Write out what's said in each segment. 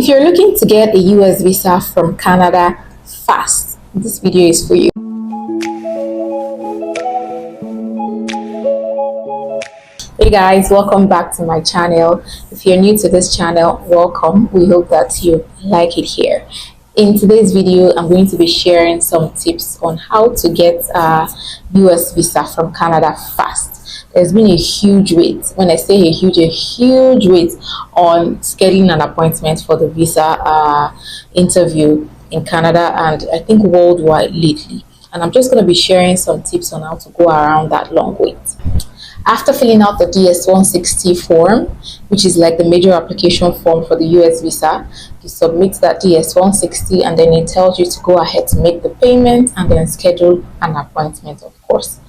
you're looking to get a US visa from Canada fast, this video is for you. Hey guys, welcome back to my channel. If you're new to this channel, welcome. We hope that you like it here. In today's video, I'm going to be sharing some tips on how to get a US visa from Canada fast. There's been a huge wait. When I say a huge wait on scheduling an appointment for the visa interview in Canada, and I think worldwide lately. And I'm just going to be sharing some tips on how to go around that long wait. After filling out the DS-160 form, which is like the major application form for the US visa, you submit that DS-160 and then it tells you to go ahead to make the payment and then schedule an appointment, of course.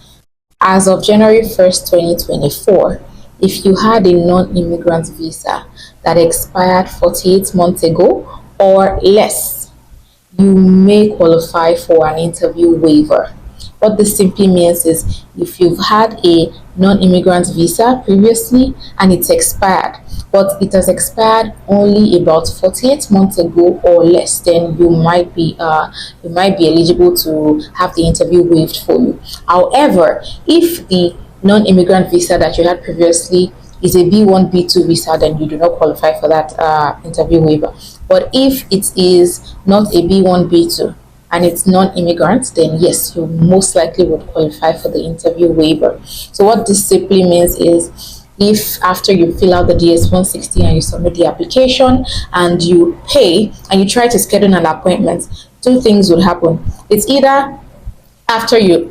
As of January 1st, 2024, if you had a non-immigrant visa that expired 48 months ago or less, you may qualify for an interview waiver. What this simply means is if you've had a non-immigrant visa previously and it's expired, but it has expired only about 48 months ago or less, then you might be eligible to have the interview waived for you. However, if the non-immigrant visa that you had previously is a B1, B2 visa, then you do not qualify for that interview waiver. But if it is not a B1, B2, and it's non-immigrant, then yes, you most likely would qualify for the interview waiver. So what this simply means is if after you fill out the DS-160 and you submit the application and you pay and you try to schedule an appointment, two things would happen. It's either after you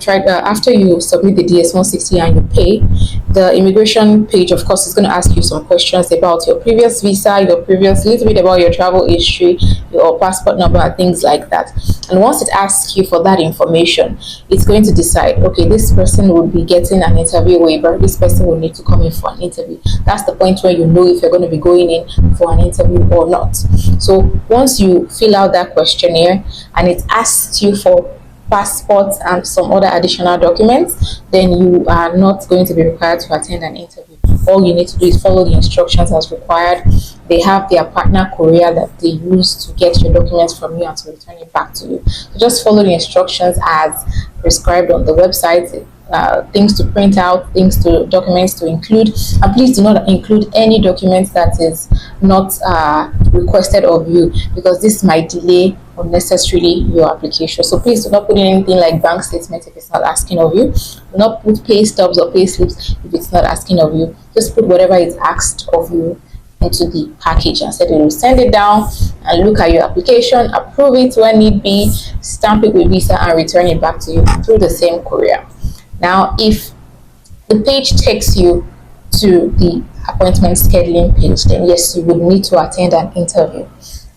submit the DS-160 and you pay, the immigration page, of course, is going to ask you some questions about your previous visa, little bit about your travel history, your passport number, and things like that. And once it asks you for that information, it's going to decide, okay, this person will be getting an interview waiver, this person will need to come in for an interview. That's the point where you know if you're going to be going in for an interview or not. So once you fill out that questionnaire and it asks you for passports and some other additional documents, then you are not going to be required to attend an interview. All you need to do is follow the instructions as required. They have their partner courier that they use to get your documents from you and to return it back to you. So just follow the instructions as prescribed on the website. Things to print out, documents to include, and please do not include any documents that is not requested of you, because this might delay unnecessarily your application. So please do not put in anything like bank statements if it's not asking of you. Do not put pay stubs or pay slips if it's not asking of you. Just put whatever is asked of you into the package and said it will send it down and look at your application, approve it when need be, stamp it with visa and return it back to you through the same courier. Now, if the page takes you to the appointment scheduling page, then yes, you would need to attend an interview.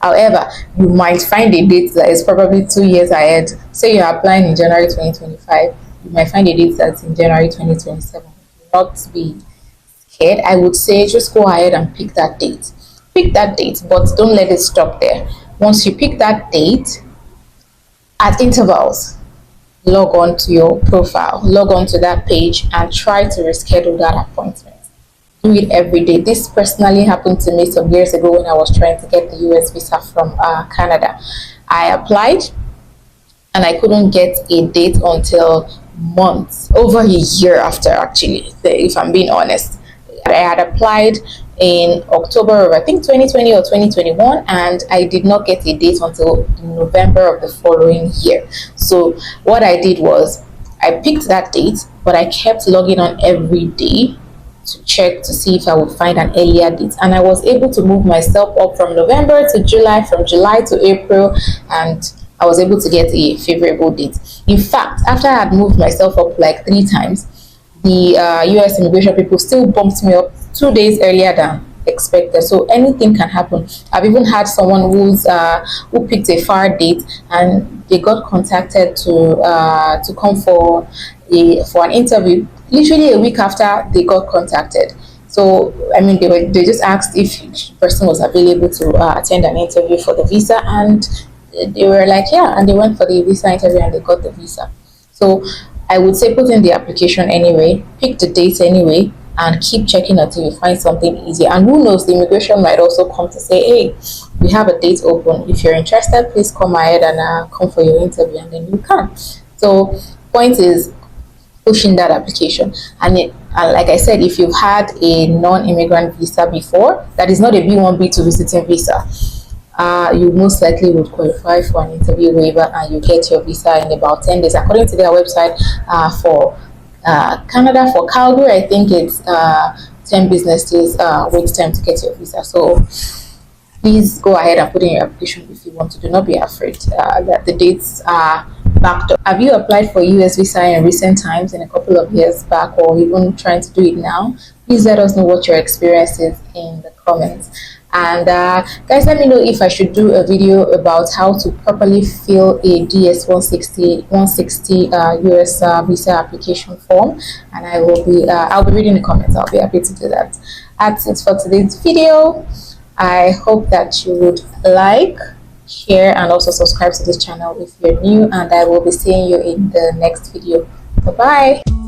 However, you might find a date that is probably 2 years ahead. Say you're applying in January 2025, you might find a date that's in January 2027. Do not be scared. I would say just go ahead and pick that date. Pick that date, but don't let it stop there. Once you pick that date, at intervals, log on to your profile, log on to that page and try to reschedule that appointment. Do it every day. This personally happened to me some years ago when I was trying to get the US visa from Canada. I applied and I couldn't get a date until months, over a year after, actually, if I'm being honest. I had applied in October of, I think, 2020 or 2021, and I did not get a date until November of the following year. So what I did was I picked that date, but I kept logging on every day to check to see if I would find an earlier date, and I was able to move myself up from November to July, from July to April, and I was able to get a favorable date. In fact, after I had moved myself up like 3 times, the US immigration people still bumped me up 2 days earlier than expected. So anything can happen. I've even had someone who picked a far date and they got contacted to come for an interview literally a week after they got contacted. So I mean, they just asked if the person was available to attend an interview for the visa, and they were like, yeah, and they went for the visa interview and they got the visa. So I would say put in the application anyway, pick the date anyway, and keep checking until you find something easy. And who knows, the immigration might also come to say, hey, we have a date open. If you're interested, please come ahead and come for your interview, and then you can. So point is pushing that application. And like I said, if you've had a non-immigrant visa before, that is not a B1 B2 visiting visa, you most likely would qualify for an interview waiver, and you get your visa in about 10 days according to their website. For Canada, for Calgary, I think it's 10 business days wait time to get your visa. So please go ahead and put in your application if you want to. Do not be afraid that the dates are backed up. Have you applied for US visa in recent times, in a couple of years back, or even trying to do it now? Please let us know what your experience is in the comments. And guys, let me know if I should do a video about how to properly fill a DS 160 US visa application form, and I'll be reading the comments. I'll be happy to do that. That's it for today's video. I hope that you would like, share, and also subscribe to this channel if you're new, and I will be seeing you in the next video. Bye bye.